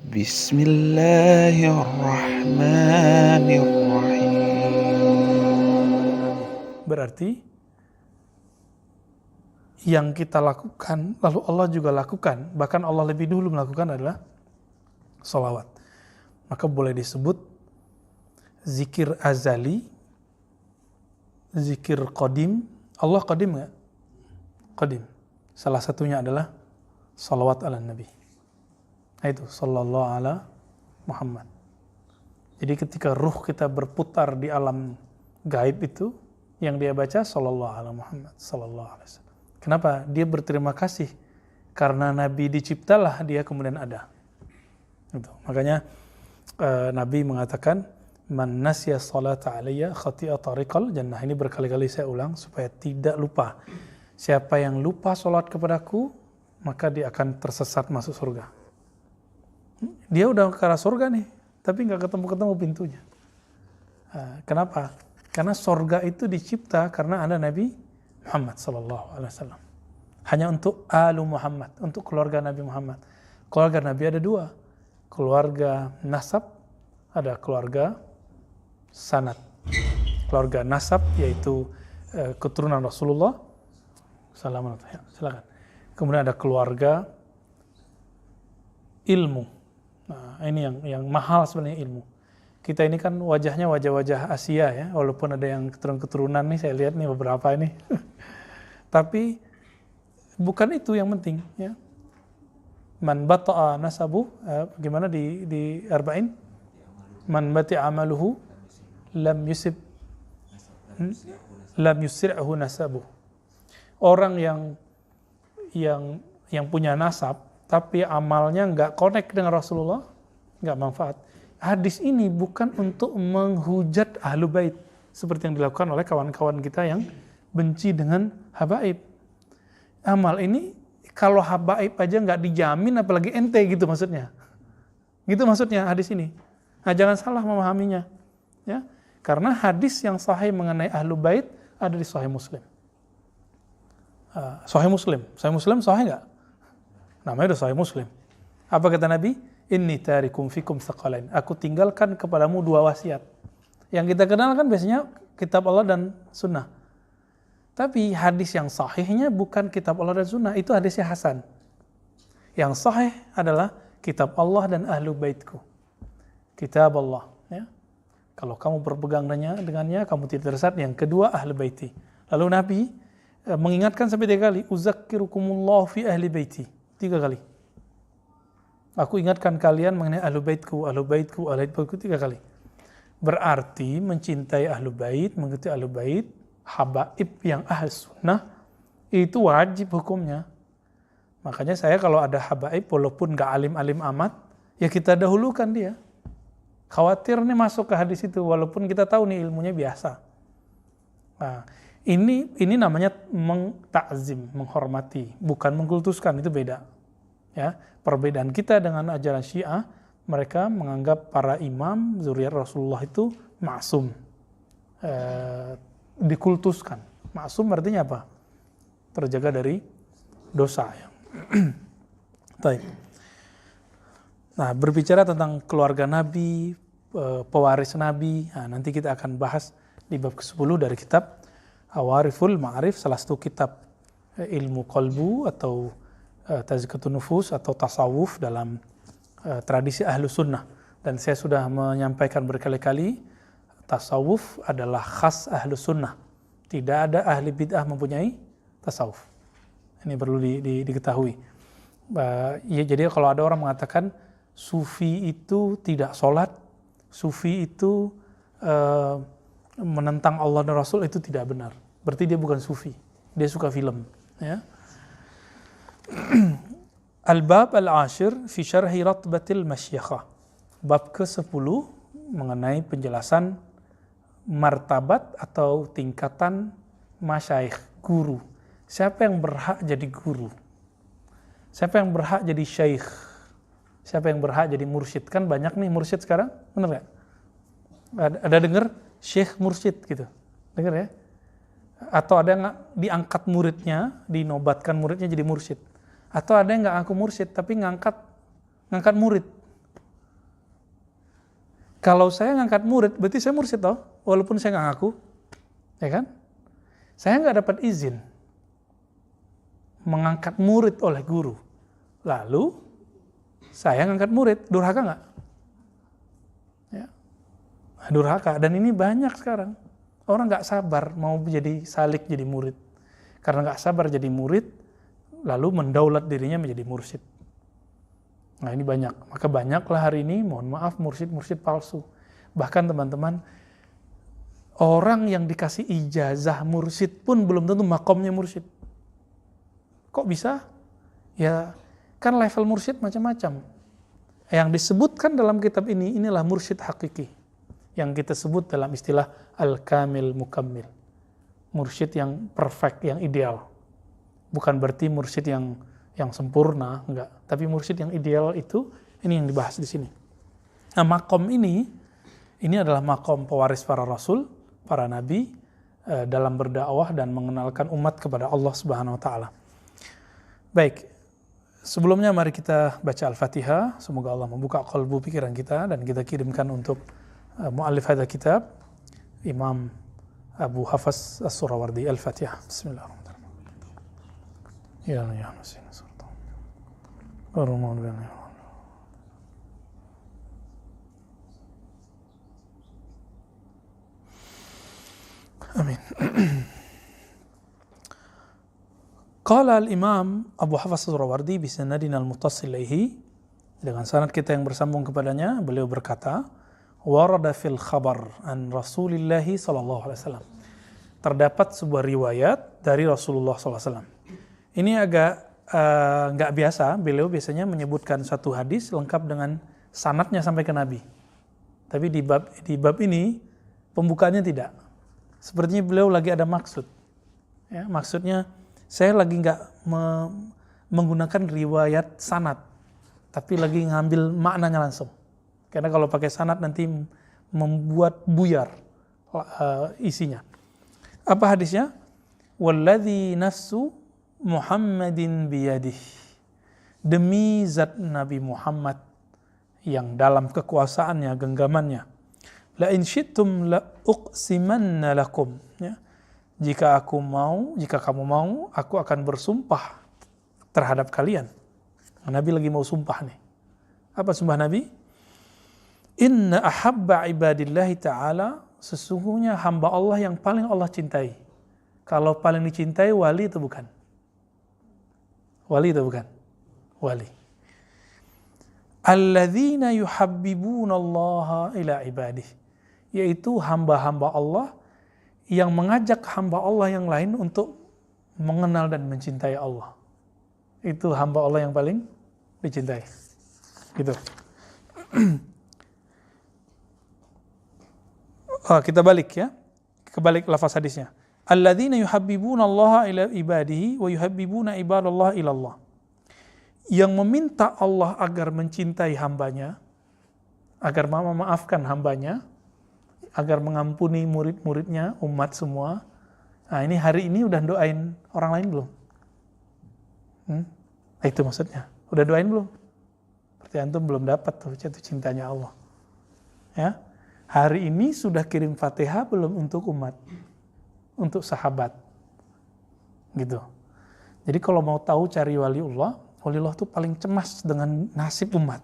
Bismillahirrahmanirrahim. Berarti yang kita lakukan, lalu Allah juga lakukan, bahkan Allah lebih dulu melakukan adalah sholawat. Maka boleh disebut zikir azali, zikir qadim. Allah qadim nggak? Qadim. Salah satunya adalah sholawat ala Nabi. Nah itu, sallallahu ala Muhammad. Jadi ketika ruh kita berputar di alam gaib itu, yang dia baca sallallahu ala Muhammad, sallallahu alaihi wasallam. Kenapa? Dia berterima kasih karena Nabi diciptalah dia kemudian ada. Gitu. Makanya Nabi mengatakan man nasya salata alayya khati'a tariqal jannah. Ini berkali-kali saya ulang supaya tidak lupa. Siapa yang lupa salat kepadaku, maka dia akan tersesat masuk surga. Dia udah ke arah surga nih, tapi nggak ketemu-ketemu pintunya. Kenapa? Karena surga itu dicipta karena ada Nabi Muhammad sallallahu alaihi wasallam. Hanya untuk alu Muhammad, untuk keluarga Nabi Muhammad. Keluarga Nabi ada dua. Keluarga nasab, ada keluarga sanad. Keluarga nasab yaitu keturunan Rasulullah. Silakan. Kemudian ada keluarga ilmu. Nah, ini yang mahal sebenarnya ilmu. Kita ini kan wajahnya wajah-wajah Asia ya, walaupun ada yang keturunan nih, saya lihat nih beberapa ini. Tapi bukan itu yang penting ya. Man bata'a nasabu, bagaimana di Arba'in? Man bati'a amaluhu lam yusri'hu nasabu. Orang yang punya nasab tapi amalnya enggak connect dengan Rasulullah, enggak manfaat. Hadis ini bukan untuk menghujat ahlu bait seperti yang dilakukan oleh kawan-kawan kita yang benci dengan habaib. Amal ini kalau habaib aja nggak dijamin, apalagi ente gitu maksudnya. Gitu maksudnya hadis ini. Nah, jangan salah memahaminya, ya. Karena hadis yang sahih mengenai ahlu bait ada di Sahih Muslim. Sahih Muslim sahih nggak? Namanya udah Sahih Muslim. Apa kata Nabi? Inni tarikum fikum tsaqalain. Aku tinggalkan kepadamu dua wasiat. Yang kita kenal kan biasanya kitab Allah dan sunnah. Tapi hadis yang sahihnya bukan kitab Allah dan sunnah, itu hadisnya hasan. Yang sahih adalah kitab Allah dan ahlu baitku. Kitab Allah. Ya. Kalau kamu berpegang dengannya, kamu tidak tersesat. Yang kedua, ahlu baiti. Lalu Nabi mengingatkan sampai 3 kali. Uzakkirukumullahu fi ahli baiti. 3 kali. Aku ingatkan kalian mengenai ahlu baitku, ahlu baitku, ahlu baitku 3 kali. Berarti mencintai ahlu bait, mengerti ahlu bait, habaib yang ahli sunnah, itu wajib hukumnya. Makanya saya kalau ada habaib, walaupun gak alim-alim amat, ya kita dahulukan dia. Khawatir nih masuk ke hadis itu, walaupun kita tahu nih ilmunya biasa. Nah, ini namanya mengtakzim, menghormati, bukan mengkultuskan, itu beda. Ya, perbedaan kita dengan ajaran Syiah, mereka menganggap para imam zuriat Rasulullah itu maksum, dikultuskan. Maksum artinya apa? Terjaga dari dosa. Ya. Nah, berbicara tentang keluarga Nabi, pewaris Nabi, nah, nanti kita akan bahas di bab ke-10 dari kitab Awariful Ma'arif, salah satu kitab ilmu qalbu atau tazkiyatun nufus atau tasawuf dalam tradisi ahlu sunnah. Dan saya sudah menyampaikan berkali-kali, tasawuf adalah khas ahlu sunnah. Tidak ada ahli bid'ah mempunyai tasawuf. Ini perlu diketahui. Ya, jadi kalau ada orang mengatakan sufi itu tidak sholat, sufi itu menentang Allah dan Rasul, itu tidak benar. Berarti dia bukan sufi, dia suka film. Ya. Al-Bab Al-Ashir fi syarhi ratbatil masyakhah. Bab ke-10 mengenai penjelasan martabat atau tingkatan masyaikh, guru. Siapa yang berhak jadi guru? Siapa yang berhak jadi syaikh? Siapa yang berhak jadi mursyid? Kan banyak nih mursyid sekarang, benar gak? Ada dengar syekh mursyid gitu? Dengar ya? Atau ada yang diangkat muridnya, dinobatkan muridnya jadi mursyid? Atau ada yang nggak ngaku mursyid tapi ngangkat murid, Kalau saya ngangkat murid, berarti saya mursyid toh, walaupun saya nggak ngaku, ya kan? Saya nggak dapat izin mengangkat murid oleh guru. Lalu saya ngangkat murid, durhaka nggak? Ya. Durhaka, dan ini banyak sekarang. Orang nggak sabar mau jadi salik jadi murid. Karena nggak sabar jadi murid, lalu mendaulat dirinya menjadi mursyid. Nah ini banyak, maka banyaklah hari ini, mohon maaf, mursyid-mursyid palsu. Bahkan teman-teman, orang yang dikasih ijazah mursyid pun belum tentu makomnya mursyid. Kok bisa? Ya kan level mursyid macam-macam. Yang disebutkan dalam kitab ini, inilah mursyid hakiki. Yang kita sebut dalam istilah al-kamil mukammil. Mursyid yang perfect, yang ideal. Bukan berarti mursyid yang sempurna, enggak. Tapi mursyid yang ideal itu, ini yang dibahas di sini. Nah, makom ini adalah makom pewaris para rasul, para nabi, dalam berdakwah dan mengenalkan umat kepada Allah Subhanahu wa taala. Baik, sebelumnya mari kita baca Al-Fatihah. Semoga Allah membuka qalbu pikiran kita dan kita kirimkan untuk muallif hadza kitab, Imam Abu Hafs As-Surawardi. Al-Fatihah. Bismillahirrahmanirrahim. Ya Masih. Amin. Qala al-Imam Abu Hafs As-Surawardi bisanadina al-muttasil ilaihi, dengan sanad kita yang bersambung kepadanya, beliau berkata, warada fil khabar an Rasulillah sallallahu alaihi wasallam. Terdapat sebuah riwayat dari Rasulullah sallallahu alaihi wasallam. Ini agak nggak biasa, beliau biasanya menyebutkan satu hadis lengkap dengan sanadnya sampai ke Nabi. Tapi di bab ini pembukaannya tidak. Sepertinya beliau lagi ada maksud. Ya, maksudnya saya lagi nggak menggunakan riwayat sanad, tapi lagi ngambil maknanya langsung. Karena kalau pakai sanad nanti membuat buyar isinya. Apa hadisnya? Walladzi nafsu Muhammadin biyadih, demi zat Nabi Muhammad yang dalam kekuasaannya, genggamannya, la in syi'tum la uqsimanna lakum, ya. Jika kamu mau, aku akan bersumpah terhadap kalian. Nabi lagi mau sumpah nih. Apa sumpah Nabi? Inna ahabba ibadillahi ta'ala, sesungguhnya hamba Allah yang paling Allah cintai. Kalau paling dicintai, wali itu bukan. Wali itu bukan. Wali. Alladzina yuhabbibuna Allah ila ibadih. Yaitu hamba-hamba Allah yang mengajak hamba Allah yang lain untuk mengenal dan mencintai Allah. Itu hamba Allah yang paling dicintai. Gitu. Kita balik ya. Kebalik lafaz hadisnya. Alladzina yuhabbibuna Allah ila ibadihi wa yuhabbibuna ibadallah ila Allah. Yang meminta Allah agar mencintai hambanya, agar memaafkan hambanya, agar mengampuni murid-muridnya, umat semua. Nah ini hari ini udah doain orang lain belum? Itu maksudnya. Udah doain belum? Berarti antum belum dapat tuh jatuh cintanya Allah. Ya. Hari ini sudah kirim Fatihah belum untuk umat? Untuk sahabat. Gitu. Jadi kalau mau tahu cari waliullah tuh paling cemas dengan nasib umat.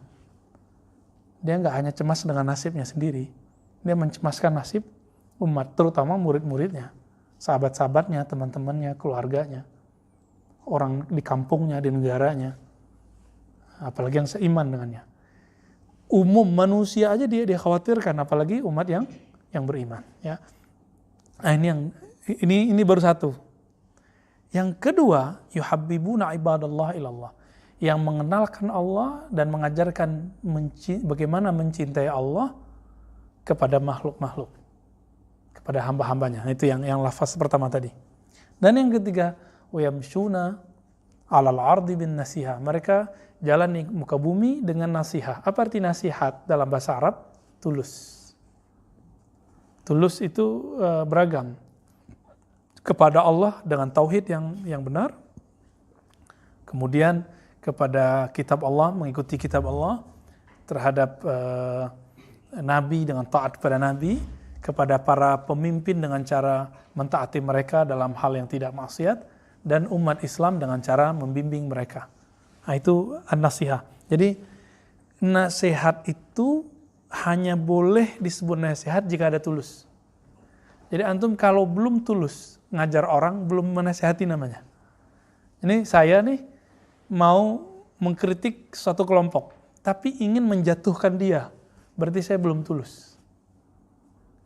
Dia nggak hanya cemas dengan nasibnya sendiri, dia mencemaskan nasib umat, terutama murid-muridnya, sahabat-sahabatnya, teman-temannya, keluarganya, orang di kampungnya, di negaranya, apalagi yang seiman dengannya. Umum manusia aja dia khawatirkan, apalagi umat yang beriman. Ya. Nah ini baru satu. Yang kedua, yuhabbibuna ibadallah ilallah, yang mengenalkan Allah dan mengajarkan bagaimana mencintai Allah kepada makhluk-makhluk, kepada hamba-hambanya. Itu yang lafaz pertama tadi. Dan yang ketiga, wayamshuna alal ardi bin nasiha, mereka jalan di muka bumi dengan nasihat. Apa arti nasihat dalam bahasa Arab? Tulus. Tulus itu beragam. Kepada Allah dengan tauhid yang benar, kemudian kepada kitab Allah, mengikuti kitab Allah, terhadap Nabi dengan taat kepada Nabi, kepada para pemimpin dengan cara mentaati mereka dalam hal yang tidak maksiat, dan umat Islam dengan cara membimbing mereka. Nah, itu an-nasihah. Jadi nasihat itu hanya boleh disebut nasihat jika ada tulus. Jadi antum kalau belum tulus ngajar orang, belum menasihati namanya. Ini saya nih mau mengkritik suatu kelompok, tapi ingin menjatuhkan dia, berarti saya belum tulus.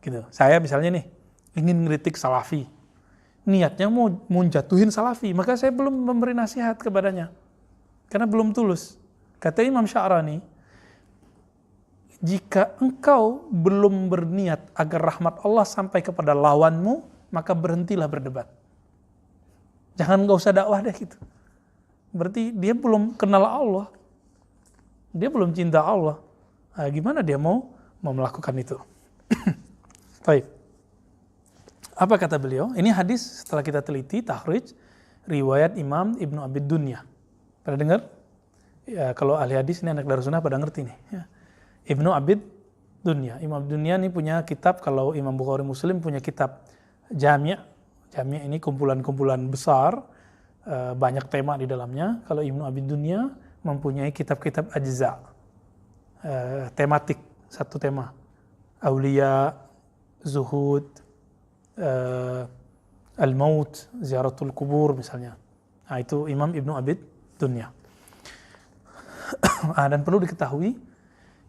Gitu. Saya misalnya nih ingin ngeritik Salafi, niatnya mau jatuhin Salafi, maka saya belum memberi nasihat kepadanya, karena belum tulus. Kata Imam Sya'rani, jika engkau belum berniat agar rahmat Allah sampai kepada lawanmu, maka berhentilah berdebat. Jangan gak usah dakwah deh gitu. Berarti dia belum kenal Allah. Dia belum cinta Allah. Nah, gimana dia mau melakukan itu? Baik. Apa kata beliau? Ini hadis setelah kita teliti, tahrij, riwayat Imam Ibnu Abi Dunya. Pernah dengar? Ya, kalau ahli hadis ini anak Darussunnah pada ngerti nih. Ya. Ibnu Abid Dunya. Imam Dunya ini punya kitab, kalau Imam Bukhari Muslim punya kitab Jami'. Jami' ini kumpulan-kumpulan besar, banyak tema di dalamnya. Kalau Ibnu Abid Dunya mempunyai kitab-kitab ajza, tematik, satu tema. Aulia, zuhud, al-maut, ziaratul kubur misalnya. Nah, itu Imam Ibnu Abid Dunya. Dan perlu diketahui,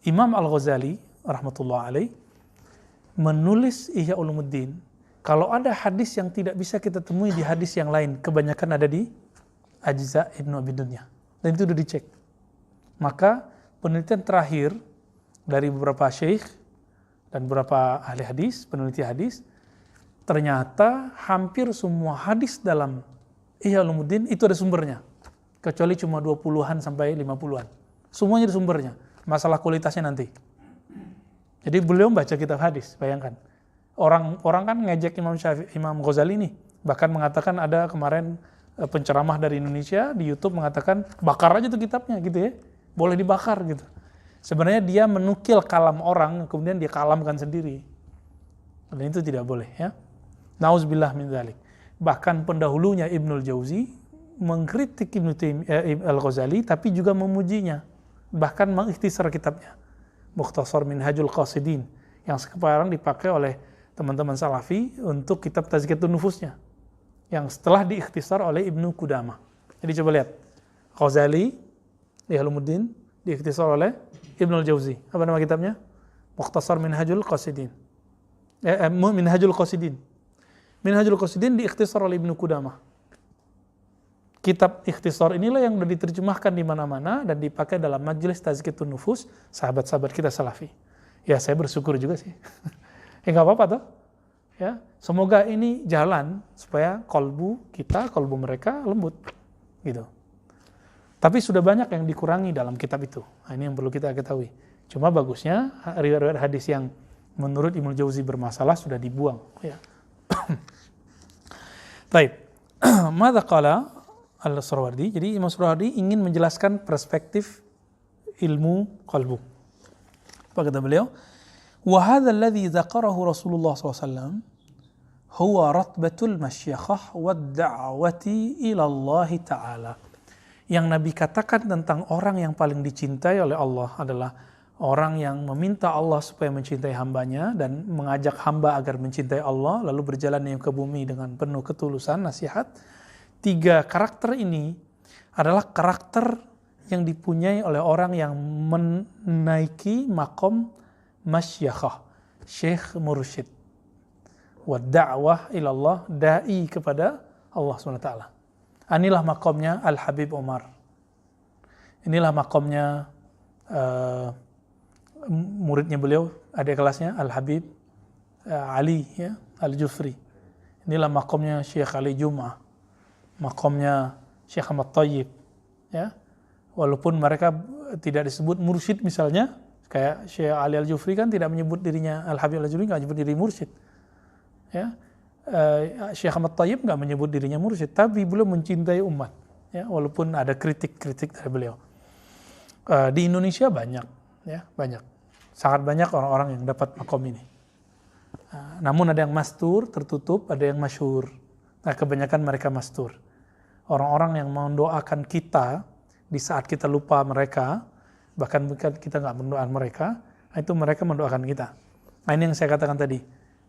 Imam Al-Ghazali rahmatullah alaih menulis Ihya Ulumuddin. Kalau ada hadis yang tidak bisa kita temui di hadis yang lain, kebanyakan ada di Ajza Ibnu Abi Dunya. Dan itu sudah dicek. Maka penelitian terakhir dari beberapa syekh dan beberapa ahli hadis, peneliti hadis, ternyata hampir semua hadis dalam Ihya Ulumuddin itu ada sumbernya. Kecuali cuma 20-an sampai 50-an. Semuanya ada sumbernya. Masalah kualitasnya nanti. Jadi beliau baca kitab hadis, bayangkan. Orang kan ngejek Imam Ghazali nih, bahkan mengatakan ada kemarin penceramah dari Indonesia di YouTube mengatakan bakar aja tuh kitabnya gitu ya, boleh dibakar gitu. Sebenarnya dia menukil kalam orang, kemudian dia kalamkan sendiri, dan itu tidak boleh ya. Nauzubillah min dzalik. Bahkan pendahulunya Ibnul Jauzi mengkritik Al-Ghazali, tapi juga memujinya, bahkan mengikhtisar kitabnya Mukhtasar Minhajul Qasidin, yang sekarang dipakai oleh teman-teman Salafi untuk kitab Tazkiyatun Nufusnya, yang setelah diikhtisar oleh Ibnu Qudamah. Jadi coba lihat, Ghazali, Ihya Ulumuddin, diikhtisar oleh Ibnul Jauzi. Apa nama kitabnya? Mukhtasar Minhajul Qasidin. Minhajul Qasidin. Minhajul Qasidin diikhtisar oleh Ibnu Qudamah. Kitab ikhtisar inilah yang sudah diterjemahkan di mana-mana dan dipakai dalam majelis Tazkiyatun Nufus sahabat-sahabat kita Salafi. Ya, saya bersyukur juga sih. Nggak apa-apa toh. Ya, semoga ini jalan supaya kolbu kita, kolbu mereka lembut, gitu. Tapi sudah banyak yang dikurangi dalam kitab itu. Nah, ini yang perlu kita ketahui. Cuma bagusnya riwayat hadis yang menurut Ibnu Jauzi bermasalah sudah dibuang. Ya. Baik. Madza qala Al-Surawardi. Jadi Imam Surawardi ingin menjelaskan perspektif ilmu qalbu. Apa kata beliau? Wa hadza alladhi dzakarahu Rasulullah SAW huwa ratbatul masyakhah wad da'wati ila Allah Ta'ala. Yang Nabi katakan tentang orang yang paling dicintai oleh Allah adalah orang yang meminta Allah supaya mencintai hambanya dan mengajak hamba agar mencintai Allah, lalu berjalan ke bumi dengan penuh ketulusan, nasihat. 3 karakter ini adalah karakter yang dipunyai oleh orang yang menaiki makom masyakhah, syekh mursyid, wa da'wah ilallah, da'i kepada Allah SWT. Inilah makomnya Al-Habib Umar. Inilah makomnya muridnya beliau, adik kelasnya Al-Habib Ali ya, Al-Jufri. Inilah makomnya Syekh Ali Jum'ah, makomnya Syekh Ahmad Thayyib ya. Walaupun mereka tidak disebut mursyid misalnya, kayak Syekh Ali Al-Jufri kan tidak menyebut dirinya, Al-Habib Al-Jufri enggak menyebut diri mursyid. Ya. Syekh Ahmad Thayyib enggak menyebut dirinya mursyid, tapi beliau mencintai umat ya, walaupun ada kritik-kritik dari beliau. Di Indonesia banyak ya, banyak. Sangat banyak orang-orang yang dapat makom ini. Namun ada yang mastur, tertutup, ada yang masyhur. Nah, kebanyakan mereka mastur. Orang-orang yang mendoakan kita di saat kita lupa mereka, bahkan kita nggak mendoakan mereka, itu mereka mendoakan kita. Nah, ini yang saya katakan tadi.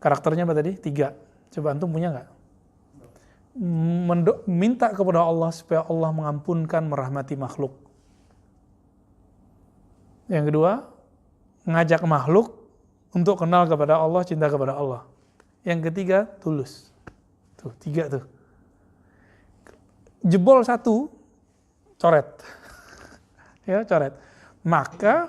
Karakternya apa tadi? 3. Coba antum punya nggak? Minta kepada Allah supaya Allah mengampunkan, merahmati makhluk. Yang kedua, ngajak makhluk untuk kenal kepada Allah, cinta kepada Allah. Yang ketiga, tulus. Tuh, 3 tuh. Jebol 1, coret. Ya, coret. Maka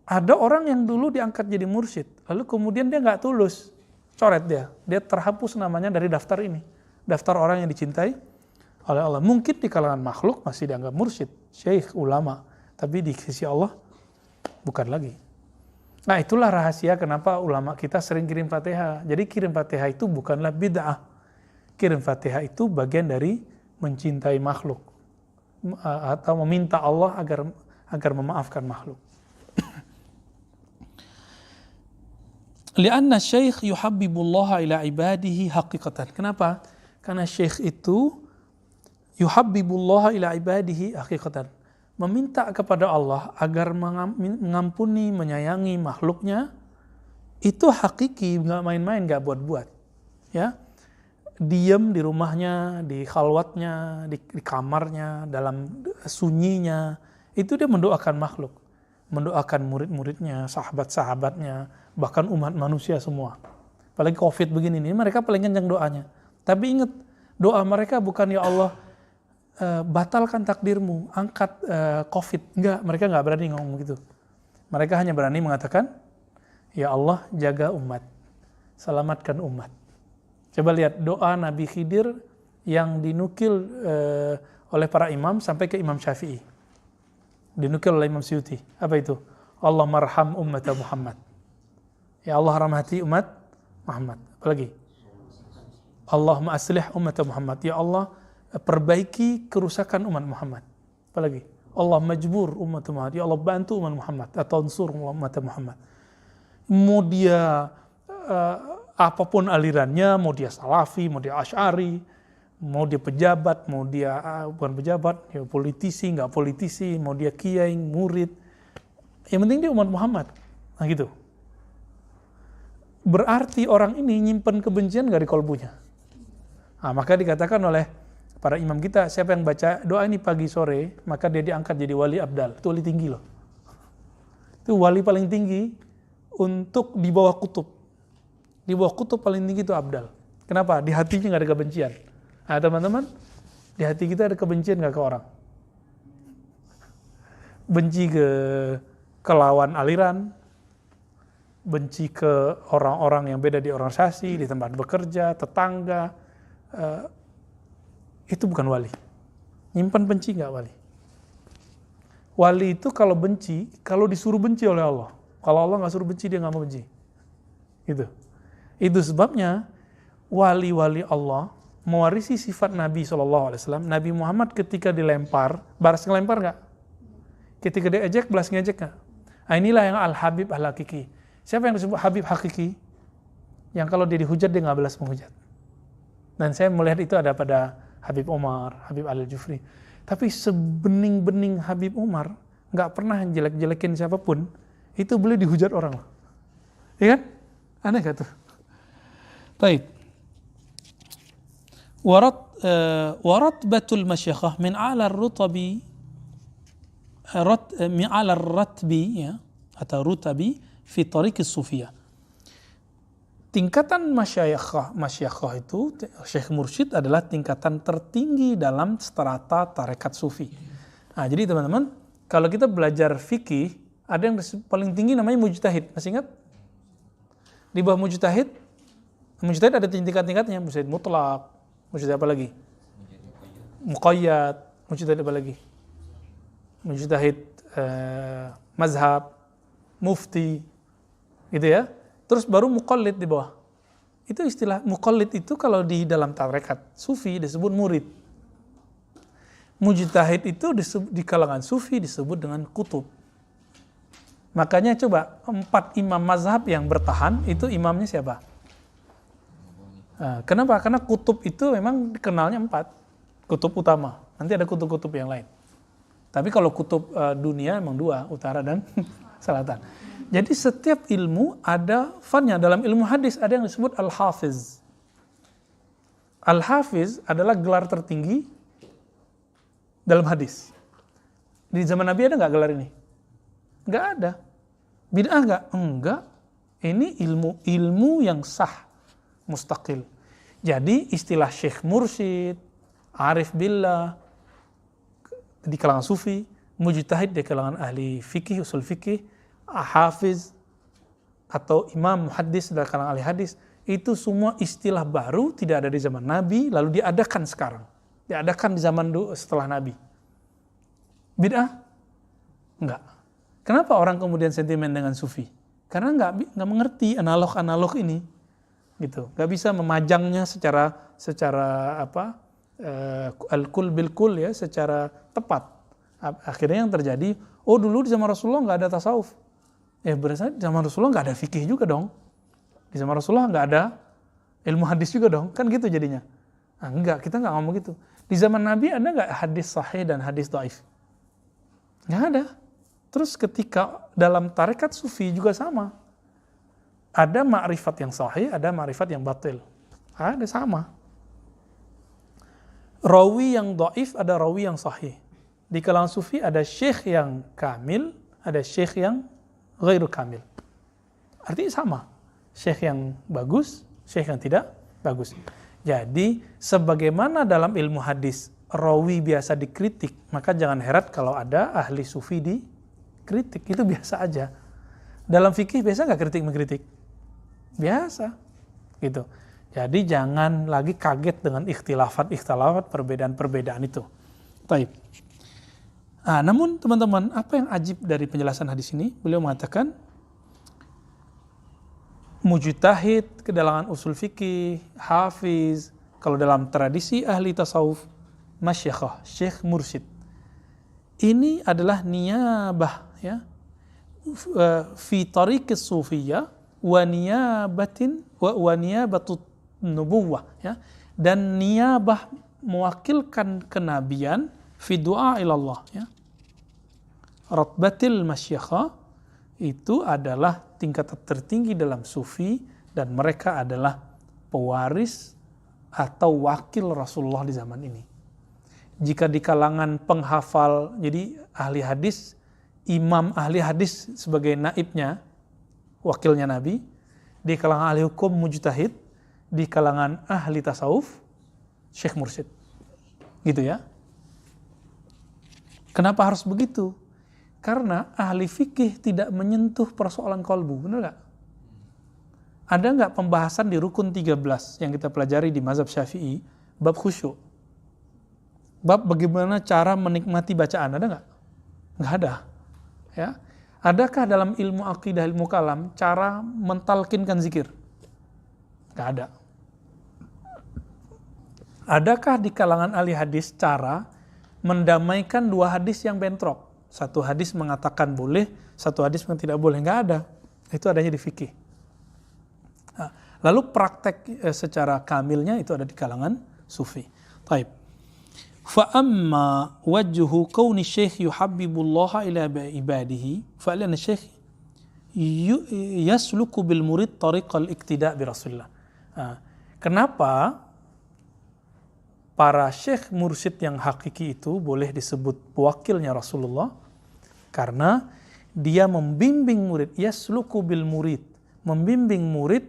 ada orang yang dulu diangkat jadi mursyid, lalu kemudian dia nggak tulus, coret dia terhapus namanya dari daftar ini, daftar orang yang dicintai oleh Allah. Mungkin di kalangan makhluk masih dianggap mursyid, syekh, ulama, tapi di sisi Allah bukan lagi. Nah, itulah rahasia kenapa ulama kita sering kirim Fatihah. Jadi kirim Fatihah itu bukanlah bid'ah. Kirim Fatihah itu bagian dari mencintai makhluk atau meminta Allah agar memaafkan makhluk. Lianna syekh yuhabbibullah ila ibadihi haqiqatan. Kenapa? Karena syekh itu yuhabbibullah ila ibadihi haqiqatan. Meminta kepada Allah agar mengampuni, menyayangi makhluknya, itu hakiki, nggak main-main, nggak buat-buat. Ya, diam di rumahnya, di khalwatnya, di kamarnya, dalam sunyinya, itu dia mendoakan makhluk, mendoakan murid-muridnya, sahabat-sahabatnya, bahkan umat manusia semua. Apalagi COVID begini nih, mereka paling kencang doanya. Tapi ingat, doa mereka bukan ya Allah, batalkan takdirmu, angkat COVID. Enggak, mereka nggak berani ngomong gitu. Mereka hanya berani mengatakan, ya Allah jaga umat, selamatkan umat. Coba lihat doa Nabi Khidir yang dinukil oleh para imam sampai ke Imam Syafi'i. Dinukil oleh Imam Suyuti. Apa itu? Allah marham umat Muhammad. Ya Allah rahmati umat Muhammad. Apalagi? Allahumma aslih umat Muhammad. Ya Allah perbaiki kerusakan umat Muhammad. Apalagi? Allah majbur umat Muhammad. Ya Allah bantu umat Muhammad atau unsur umat Muhammad. Mau dia apapun alirannya, mau dia salafi, mau dia asy'ari, mau dia pejabat, mau dia bukan pejabat, ya politisi, nggak politisi, mau dia kiai, murid, yang penting dia umat Muhammad. Nah gitu. Berarti orang ini nyimpen kebencian nggak di kolbunya. Nah, maka dikatakan oleh para imam kita, siapa yang baca doa ini pagi sore, maka dia diangkat jadi wali abdal. Itu wali tinggi loh. Itu wali paling tinggi untuk di bawah kutub. Di bawah kutub paling tinggi itu abdal. Kenapa? Di hatinya nggak ada kebencian. Nah teman-teman, di hati kita ada kebencian nggak ke orang? Benci ke lawan aliran, benci ke orang-orang yang beda di organisasi, di tempat bekerja, tetangga. Itu bukan wali. Nyimpan benci nggak wali. Wali itu kalau benci, kalau disuruh benci oleh Allah. Kalau Allah nggak suruh benci, dia nggak mau benci. Gitu. Itu sebabnya wali-wali Allah mewarisi sifat Nabi SAW. Nabi Muhammad ketika dilempar, balas ngelempar nggak? Ketika diejek, balas ngejek nggak? Nah, inilah yang Al-Habib Al-Hakiki. Siapa yang disebut Habib Hakiki? Yang kalau dia dihujat, dia nggak balas menghujat. Dan saya melihat itu ada pada Habib Umar, Habib Al-Jufri. Tapi sebening-bening Habib Umar nggak pernah jelek-jelekin siapapun, itu boleh dihujat orang. Iya kan? Aneh gak tuh? Baik. Waratbatul masyakhah min ala rutabi min ala ratbi ya, atau rutabi fi tariqis sufiyah. Tingkatan masyakhah itu, syekh mursyid adalah tingkatan tertinggi dalam strata tarekat sufi. Nah, jadi teman-teman, kalau kita belajar fikih, ada yang paling tinggi namanya mujtahid. Masih ingat? Di bawah mujtahid ada tingkat-tingkatnya. Mujtahid mutlak, mujtahid apa lagi? Muqayyad, mujtahid apa lagi? Mujtahid mazhab, mufti, gitu ya. Terus baru muqallid di bawah. Itu istilah muqallid itu kalau di dalam tarekat sufi disebut murid. Mujtahid itu di kalangan sufi disebut dengan kutub. Makanya coba 4 imam mazhab yang bertahan itu imamnya siapa? Kenapa? Karena kutub itu memang dikenalnya 4 kutub utama. Nanti ada kutub-kutub yang lain. Tapi kalau kutub dunia memang 2, utara dan selatan. Jadi setiap ilmu ada fannya. Dalam ilmu hadis ada yang disebut al-hafiz. Al-hafiz adalah gelar tertinggi dalam hadis. Di zaman Nabi ada nggak gelar ini? Nggak ada. Bid'ah nggak? Enggak. Ini ilmu yang sah, mustaqil. Jadi istilah syekh mursyid, arif billah di kalangan sufi, mujtahid di kalangan ahli fikih, usul fikih, hafiz atau imam muhaddis dari kalangan ahli hadis, itu semua istilah baru, tidak ada di zaman Nabi, lalu diadakan sekarang. Diadakan di zaman setelah Nabi. Bid'ah? Enggak. Kenapa orang kemudian sentimen dengan sufi? Karena nggak mengerti analog-analog ini, gitu. Nggak bisa memajangnya secara al-kul bil-kul ya, secara tepat. Akhirnya yang terjadi, dulu di zaman Rasulullah nggak ada tasawuf. Berarti di zaman Rasulullah nggak ada fikih juga dong. Di zaman Rasulullah nggak ada ilmu hadis juga dong, kan gitu jadinya. Enggak, kita nggak ngomong gitu. Di zaman Nabi ada nggak hadis sahih dan hadis dhaif? Nggak ada. Terus ketika dalam tarekat sufi juga sama. Ada ma'rifat yang sahih, ada ma'rifat yang batil. Ada sama. Rawi yang dhaif, ada rawi yang sahih. Di kalangan sufi ada syekh yang kamil, ada syekh yang ghairu kamil. Artinya sama. Syekh yang bagus, syekh yang tidak bagus. Jadi sebagaimana dalam ilmu hadis rawi biasa dikritik, maka jangan heran kalau ada ahli sufi dikritik, itu biasa aja. Dalam fikih biasa nggak kritik mengkritik? Biasa, gitu. Jadi jangan lagi kaget dengan ikhtilafat, perbedaan-perbedaan itu. Taib. Namun teman-teman, apa yang ajib dari penjelasan hadis ini? Beliau mengatakan, mujtahid ke dalam usul fikih, hafiz, kalau dalam tradisi ahli tasawuf, masyakhah, syekh mursyid. Ini adalah niyabah ya. Fi tariqis sufiyah wa niyabatut nubuwah ya. Dan niyabah mewakilkan kenabian fi du'a ilallah ya. Ratbatil masyakhah itu adalah tingkatan tertinggi dalam sufi dan mereka adalah pewaris atau wakil Rasulullah di zaman ini. Jika di kalangan penghafal, jadi ahli hadis, imam ahli hadis sebagai naibnya, wakilnya Nabi, di kalangan ahli hukum mujtahid, di kalangan ahli tasawuf, syekh mursyid. Gitu ya. Kenapa harus begitu? Karena ahli fikih tidak menyentuh persoalan qalbu, benar nggak? Ada nggak pembahasan di rukun 13 yang kita pelajari di mazhab Syafi'i, bab khusyuk? Bab bagaimana cara menikmati bacaan, ada nggak? Nggak ada. Ya. Adakah dalam ilmu akidah, ilmu kalam, cara mentalkinkan zikir? Nggak ada. Adakah di kalangan ahli hadis cara mendamaikan 2 hadis yang bentrok? Satu hadis mengatakan boleh, satu hadis yang tidak boleh. Nggak ada. Itu adanya di fikih. Lalu praktek secara kamilnya itu ada di kalangan sufi. Taib. فَأَمَّا وَجْهُ كَوْنِ الشَّيْخِ يُحَبِّبُ اللَّهَ إِلَى عِبَادِهِ فَلَنَ الشَّيْخِ يَسْلُكُ بِالْمُرِدْ طَرِيقَ الْإِقْتِدَاءِ بِرَسُولِ اللَّهِ. Kenapa para syekh mursyid yang hakiki itu boleh disebut wakilnya Rasulullah? Karena dia membimbing murid, yasluku bil murid, membimbing murid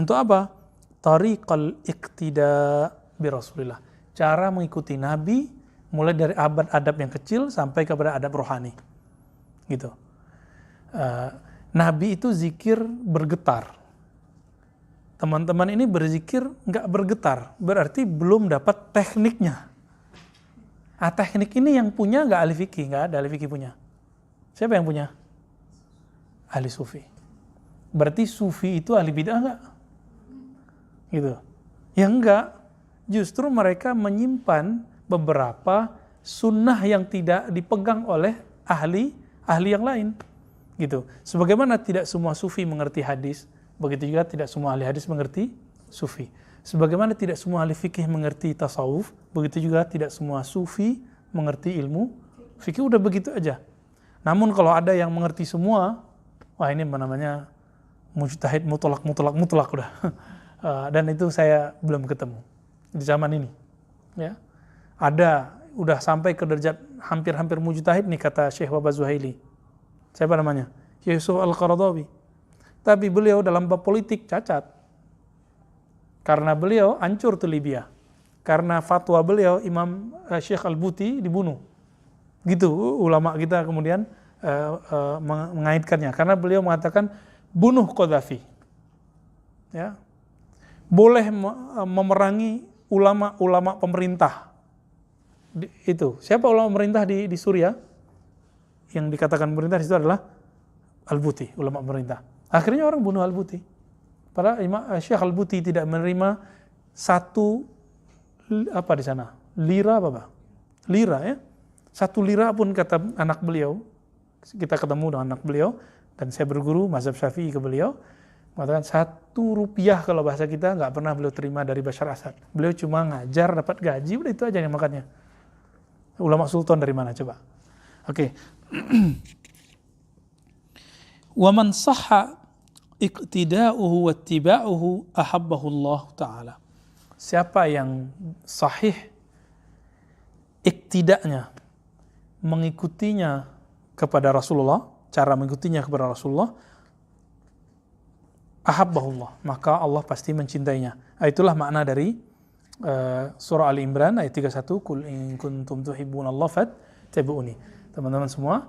untuk apa? Tariqal iqtida bi Rasulillah. Cara mengikuti Nabi mulai dari adab yang kecil sampai kepada adab rohani. Gitu. Nabi itu zikir bergetar. Teman-teman ini berzikir nggak bergetar, berarti belum dapat tekniknya. Teknik ini yang punya nggak ahli fikih, nggak ada ahli fikih punya. Siapa yang punya? Ahli sufi. Berarti sufi itu ahli bid'ah nggak? Gitu. Ya enggak. Justru mereka menyimpan beberapa sunnah yang tidak dipegang oleh ahli yang lain. Gitu. Sebagaimana tidak semua sufi mengerti hadis, begitu juga tidak semua ahli hadis mengerti sufi. Sebagaimana tidak semua ahli fikih mengerti tasawuf, begitu juga tidak semua sufi mengerti ilmu fikih. Udah begitu aja. Namun kalau ada yang mengerti semua, wah ini namanya mujtahid mutlak udah. Dan itu saya belum ketemu di zaman ini. Ya. Ada udah sampai ke derajat hampir-hampir mujtahid nih kata Syekh Wahbah Zuhaili. Siapa namanya? Yusuf Al-Qaradawi. Tapi beliau dalam bab politik cacat. Karena beliau hancur tuh Libya. Karena fatwa beliau Imam Syekh Al-Buti dibunuh. Gitu ulama kita kemudian mengaitkannya. Karena beliau mengatakan bunuh Qaddafi. Ya. Boleh memerangi ulama-ulama pemerintah. Itu. Siapa ulama pemerintah di Suriah? Yang dikatakan pemerintah itu adalah Al-Buti, ulama pemerintah. Akhirnya orang bunuh Al-Buti. Padahal Syekh Al-Buti tidak menerima satu apa di sana? Lira apa? Lira ya. Satu lira pun kata anak beliau. Kita ketemu dengan anak beliau dan saya berguru mazhab Syafi'i ke beliau. Mengatakan 1 rupiah kalau bahasa kita nggak pernah beliau terima dari Bashar Assad. Beliau cuma ngajar dapat gaji, udah itu aja yang makannya. Ulama sultan dari mana coba? Oke. Wa man sahha iqtida'uhu wattiba'uhu ahabbahu Allah taala. Siapa yang sahih iktidaknya, mengikutinya kepada Rasulullah, cara mengikutinya kepada Rasulullah, ahabbahullah, maka Allah pasti mencintainya. Itulah makna dari surah Ali Imran ayat 31, qul in kuntum tuhibbunallaha fattabi'uni. Teman-teman semua,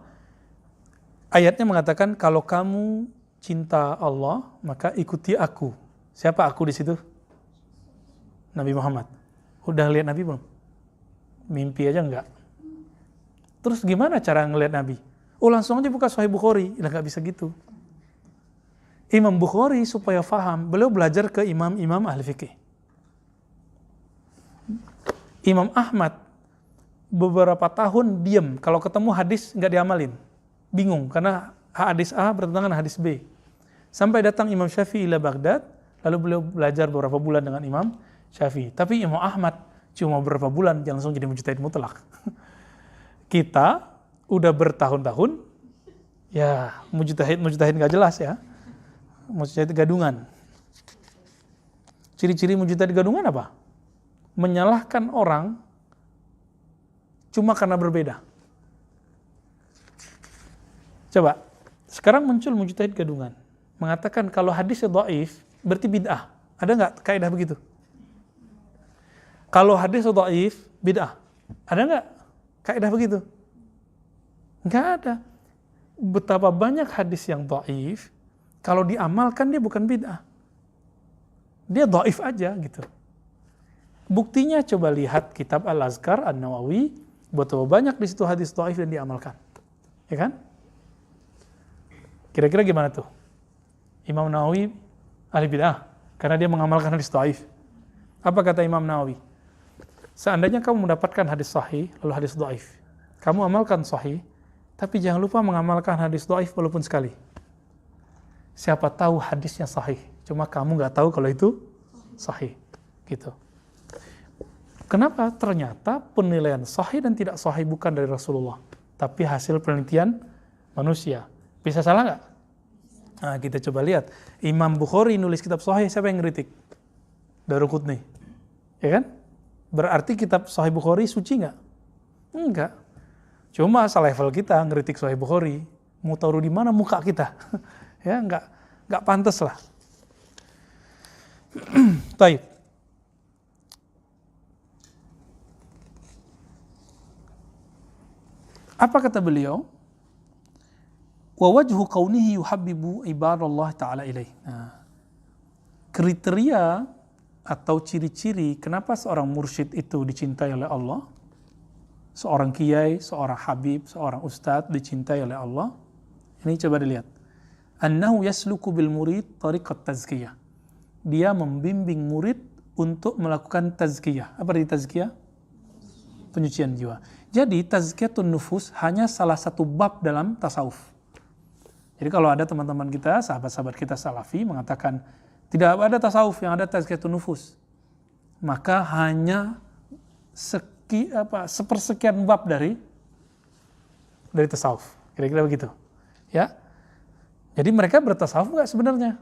ayatnya mengatakan kalau kamu cinta Allah, maka ikuti aku. Siapa aku di situ? Nabi Muhammad. Udah lihat Nabi belum? Mimpi aja enggak. Terus gimana cara ngelihat Nabi? Oh langsung aja buka Sahih Bukhari. Lah enggak bisa gitu. Imam Bukhari supaya faham, beliau belajar ke imam-imam ahli fikih. Imam Ahmad beberapa tahun diam, kalau ketemu hadis nggak diamalin, bingung karena hadis A bertentangan dengan hadis B. Sampai datang Imam Syafi'i ila Baghdad, lalu beliau belajar beberapa bulan dengan Imam Syafi'i. Tapi Imam Ahmad cuma beberapa bulan, jangan langsung jadi mujtahid mutlak. Kita udah bertahun-tahun, ya mujtahid nggak jelas ya, mujtahid gadungan. Ciri-ciri mujtahid gadungan apa? Menyalahkan orang cuma karena berbeda. Coba, sekarang muncul mujtahid gadungan, mengatakan kalau hadisnya dhaif, berarti bid'ah. Ada nggak kaidah begitu? Kalau hadisnya dhaif, bid'ah. Ada nggak kaidah begitu? Nggak ada. Betapa banyak hadis yang dhaif, kalau diamalkan dia bukan bid'ah. Dia dhaif aja gitu. Buktinya coba lihat kitab Al-Azkar An-Nawawi, betapa banyak di situ hadis dhaif yang diamalkan. Ya kan? Kira-kira gimana tuh? Imam Nawawi ahli bid'ah karena dia mengamalkan hadis dhaif. Apa kata Imam Nawawi? Seandainya kamu mendapatkan hadis sahih lalu hadis dhaif, kamu amalkan sahih, tapi jangan lupa mengamalkan hadis dhaif walaupun sekali. Siapa tahu hadisnya sahih, cuma kamu nggak tahu kalau itu sahih, gitu. Kenapa? Ternyata penilaian sahih dan tidak sahih bukan dari Rasulullah, tapi hasil penelitian manusia. Bisa salah nggak? Nah, kita coba lihat. Imam Bukhari nulis kitab sahih, siapa yang ngeritik? Daruqutni. Ya kan? Berarti kitab Sahih Bukhari suci nggak? Enggak. Cuma asal level kita ngeritik Sahih Bukhari, mau taruh di mana muka kita? Ya, nggak pantas lah. Taib. Apa kata beliau? Wa wajhu kaunihi yuhabbibu ibadallah ta'ala ilaih. Nah, kriteria atau ciri-ciri kenapa seorang mursyid itu dicintai oleh Allah, seorang kiai, seorang habib, seorang ustadz dicintai oleh Allah, ini coba dilihat. Annahu yasluku bil murid tariqat tazkiyah. Dia membimbing murid untuk melakukan tazkiyah. Apa arti tazkiyah? Penyucian jiwa. Jadi tazkiyatun nufus hanya salah satu bab dalam tasawuf. Jadi kalau ada teman-teman kita, sahabat-sahabat kita salafi mengatakan tidak ada tasawuf, yang ada tazkiyatun nufus, maka hanya sepersekian bab dari tasawuf. Kira-kira begitu. Ya. Jadi mereka bertasawuf nggak sebenarnya?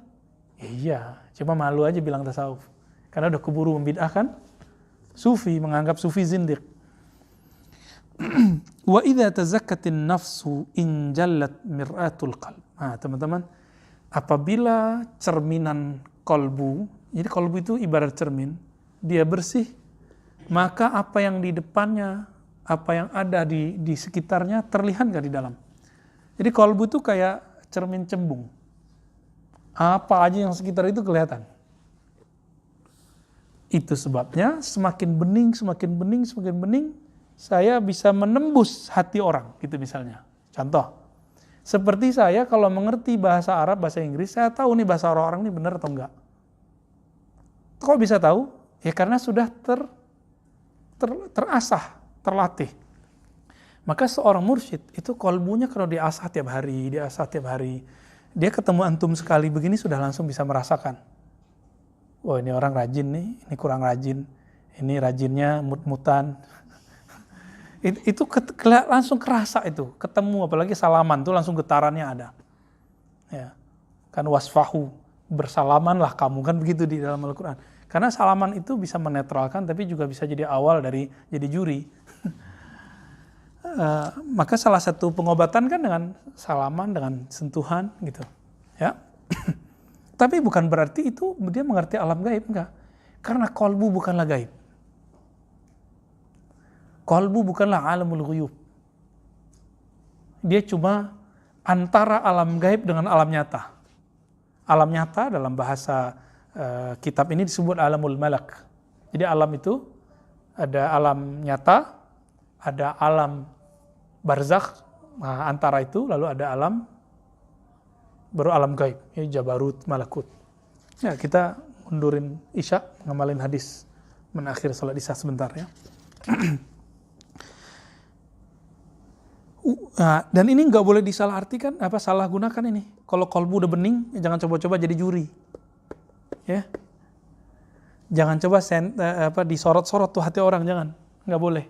Iya, cuma malu aja bilang tasawuf. Karena udah keburu membid'ahkan sufi, menganggap sufi zindiq. Wa idza tazakkatin nafsu in jallat mir'atul qalb. Nah, teman-teman, apabila cerminan kolbu, jadi kolbu itu ibarat cermin, dia bersih, maka apa yang di depannya, apa yang ada di sekitarnya terlihat nggak di dalam. Jadi kolbu itu kayak cermin cembung. Apa aja yang sekitar itu kelihatan. Itu sebabnya semakin bening, saya bisa menembus hati orang, gitu misalnya. Contoh, seperti saya kalau mengerti bahasa Arab, bahasa Inggris, saya tahu nih bahasa orang ini benar atau enggak. Kok bisa tahu? Ya karena sudah terasah, terlatih. Maka seorang mursyid itu kolbunya kalau diasah tiap hari, dia ketemu antum sekali begini sudah langsung bisa merasakan. Oh ini orang rajin nih, ini kurang rajin, ini rajinnya mut-mutan. Itu langsung kerasa itu, ketemu apalagi salaman tuh langsung getarannya ada. Ya. Kan wasfahu, bersalamanlah kamu, kan begitu di dalam Al-Qur'an. Karena salaman itu bisa menetralkan tapi juga bisa jadi awal dari jadi juri. Maka salah satu pengobatan kan dengan salaman, dengan sentuhan gitu. Ya. Tapi bukan berarti itu dia mengerti alam gaib, enggak. Karena kolbu bukanlah gaib. Kolbu bukanlah alamul ghuyub. Dia cuma antara alam gaib dengan alam nyata. Alam nyata dalam bahasa kitab ini disebut alamul malak. Jadi alam itu ada alam nyata, ada alam barzakh, nah, antara itu lalu ada alam baru alam gaib, ya, jabarut, malakut. Ya, kita mundurin isya, ngamalin hadis menakhir salat isya sebentar ya. Dan ini nggak boleh disalahartikan, salah gunakan ini. Kalau kolbu udah bening, ya jangan coba-coba jadi juri. Ya. Jangan coba disorot-sorot tuh hati orang, jangan. Nggak boleh.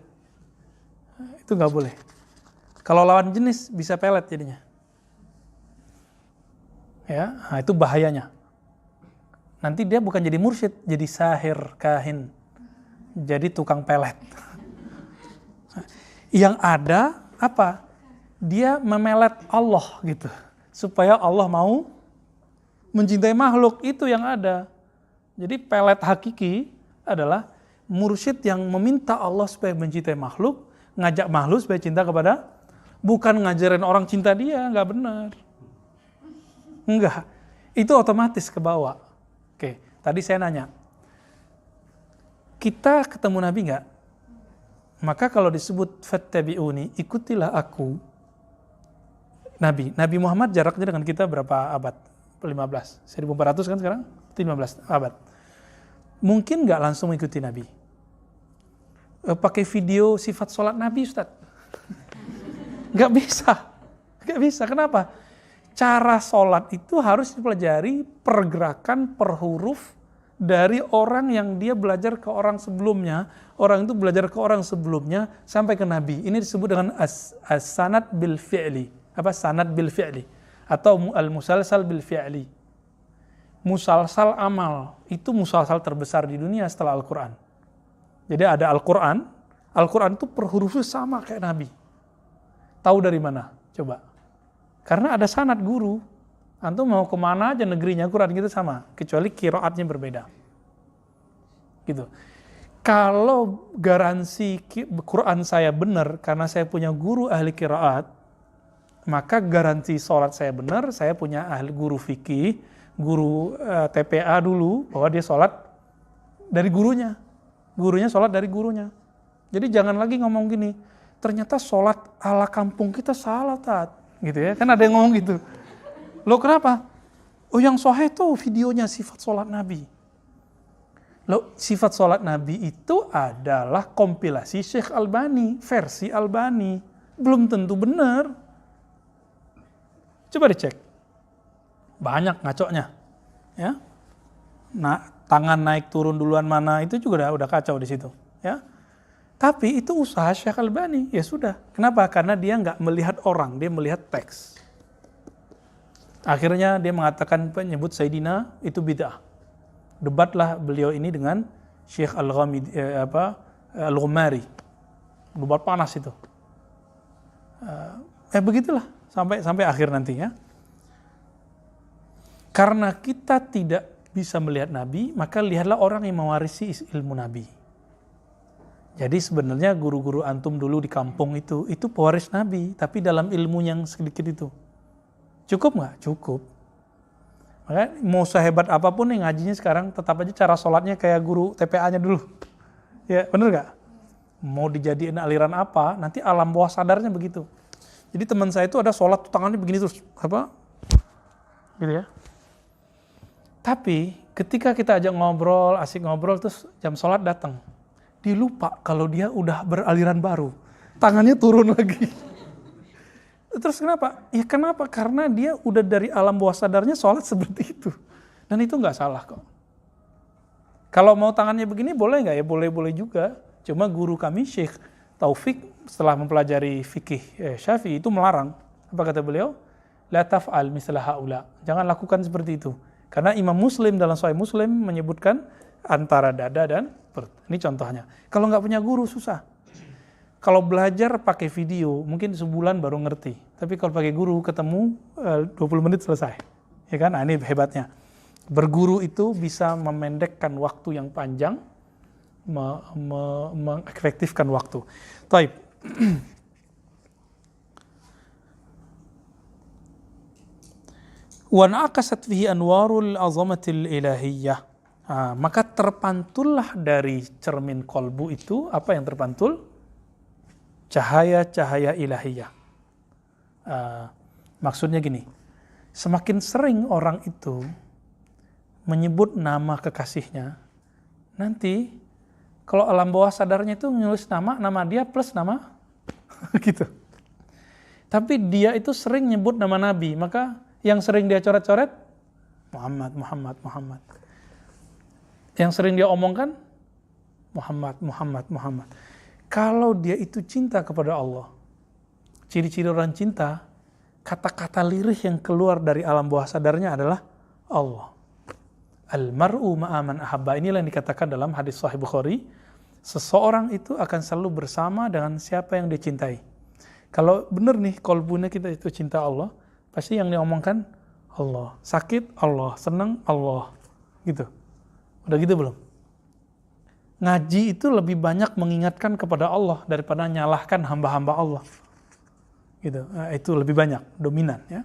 Itu nggak boleh. Kalau lawan jenis bisa pelet jadinya. Ya, nah itu bahayanya. Nanti dia bukan jadi mursyid, jadi sahir, kahin. Jadi tukang pelet. Yang ada apa? Dia memelet Allah gitu. Supaya Allah mau mencintai makhluk, itu yang ada. Jadi pelet hakiki adalah mursyid yang meminta Allah supaya mencintai makhluk, ngajak makhluk supaya cinta kepada, bukan ngajarin orang cinta dia, nggak benar. Enggak, itu otomatis ke bawah. Oke, tadi saya nanya, kita ketemu Nabi enggak? Maka kalau disebut fattabi'uni, ikutilah aku. Nabi Muhammad jaraknya dengan kita berapa abad? 15, 1400 kan sekarang? 15 abad. Mungkin enggak langsung mengikuti Nabi? Pakai video sifat sholat Nabi, Ustaz? Enggak bisa, kenapa? Cara sholat itu harus dipelajari pergerakan per huruf dari orang yang dia belajar ke orang sebelumnya, orang itu belajar ke orang sebelumnya sampai ke Nabi. Ini disebut dengan as-sanad bil fi'li. Sanad bil fi'li atau al-musalsal bil fi'li. Musalsal amal itu musalsal terbesar di dunia setelah Al-Qur'an. Jadi ada Al-Qur'an itu per hurufnya sama kayak Nabi. Tahu dari mana? Coba. Karena ada sanad guru. Antum mau kemana aja negerinya Quran gitu sama. Kecuali qiraatnya berbeda. Gitu. Kalau garansi Quran saya benar karena saya punya guru ahli qiraat, maka garansi sholat saya benar, saya punya ahli guru fikih, guru TPA dulu, bahwa dia sholat dari gurunya. Gurunya sholat dari gurunya. Jadi jangan lagi ngomong gini, ternyata sholat ala kampung kita salah, Tat. Gitu ya, kan ada yang ngomong gitu. Loh kenapa? Oh yang sahih tuh videonya sifat sholat Nabi. Loh sifat sholat Nabi itu adalah kompilasi Syekh Albani, versi Albani. Belum tentu benar. Coba dicek. banyak ngacoknya, ya. Nah, tangan naik turun duluan mana itu juga udah kacau di situ, ya. Tapi itu usaha Syekh Albani, ya sudah. Kenapa? Karena dia nggak melihat orang, dia melihat teks. Akhirnya dia mengatakan penyebut Sayyidina itu bid'ah. Debatlah beliau ini dengan Syekh Al-Ghumari. Debat panas itu. Begitulah sampai akhir nantinya. Karena kita tidak bisa melihat Nabi, maka lihatlah orang yang mewarisi ilmu Nabi. Jadi sebenarnya guru-guru antum dulu di kampung itu pewaris Nabi, tapi dalam ilmu yang sedikit itu. Cukup nggak? Cukup. Makanya mau sehebat apapun yang ngajinya sekarang, tetap aja cara sholatnya kayak guru TPA-nya dulu. Ya, bener nggak? Mau dijadiin aliran apa, nanti alam bawah sadarnya begitu. Jadi teman saya itu ada sholat tangannya begini terus, gitu ya. Tapi ketika kita ajak ngobrol, asik ngobrol, terus jam sholat datang. Dia lupa kalau dia udah beraliran baru. Tangannya turun lagi. Terus kenapa? Ya kenapa? Karena dia udah dari alam bawah sadarnya sholat seperti itu. Dan itu nggak salah kok. Kalau mau tangannya begini boleh nggak? Ya boleh-boleh juga. Cuma guru kami Syekh Taufik setelah mempelajari fikih Syafi'i itu melarang. Apa kata beliau? La taf'al misla haula. Jangan lakukan seperti itu. Karena Imam Muslim dalam Sahih Muslim menyebutkan antara dada dan perut. Ini contohnya. Kalau nggak punya guru susah. Kalau belajar pakai video mungkin sebulan baru ngerti. Tapi kalau pakai guru ketemu 20 menit selesai. Ya kan? Nah, ini hebatnya. Berguru itu bisa memendekkan waktu yang panjang, mengefektifkan waktu. Taib. Wa na'akasat fihi anwarul azamatil ilahiyah. Maka terpantullah dari cermin kolbu itu, apa yang terpantul? Cahaya-cahaya ilahiyah. Maksudnya gini, semakin sering orang itu menyebut nama kekasihnya, nanti kalau alam bawah sadarnya itu nulis nama dia plus nama gitu. Tapi dia itu sering nyebut nama Nabi, maka yang sering dia coret-coret Muhammad. Yang sering dia omongkan Muhammad. Kalau dia itu cinta kepada Allah, ciri-ciri orang cinta, kata-kata lirih yang keluar dari alam bawah sadarnya adalah Allah. Al-mar'u ma'aman ahabba. Inilah yang dikatakan dalam hadis Sahih Bukhari. Seseorang itu akan selalu bersama dengan siapa yang dia cintai. Kalau benar nih, kolbunya kita itu cinta Allah, pasti yang diomongkan Allah. Sakit Allah, senang Allah. Gitu. Udah gitu belum? Ngaji itu lebih banyak mengingatkan kepada Allah daripada nyalahkan hamba-hamba Allah. Gitu. Itu lebih banyak, dominan ya.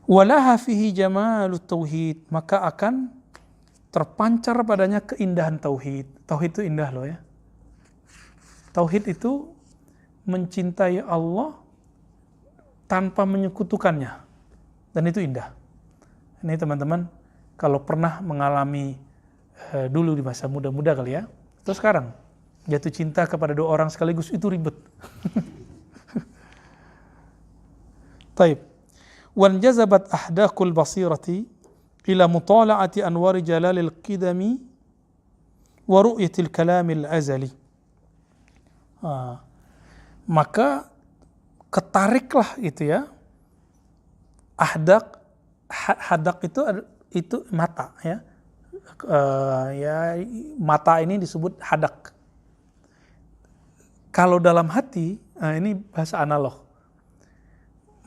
Walaha fihi jamalut tauhid, maka akan terpancar padanya keindahan tauhid. Tauhid itu indah loh ya. Tauhid itu mencintai Allah tanpa menyekutukannya. Dan itu indah. Ini teman-teman, kalau pernah mengalami dulu di masa muda-muda kali ya, atau sekarang, jatuh cinta kepada dua orang sekaligus itu ribet. Taib. Wan jazabat ahdaqul basirati ila mutala'ati anwari jalalil qidami wa ru'yatil kalamil azali. Maka ketariklah itu ya, hadak itu mata ya. Mata ini disebut hadak. Kalau dalam hati, ini bahasa analog.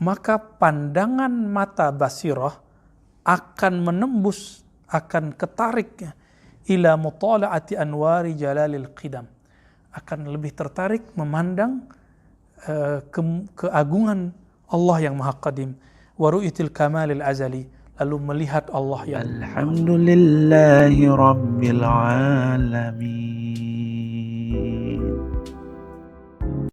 Maka pandangan mata basirah akan menembus, akan ketarik ila mutala'ati anwari jalalil qidam. Akan lebih tertarik memandang keagungan Allah yang Maha Qadim, wa ru'yatil kamalil azali, lalu melihat Allah yang Alhamdulillahi Rabbil Alamin.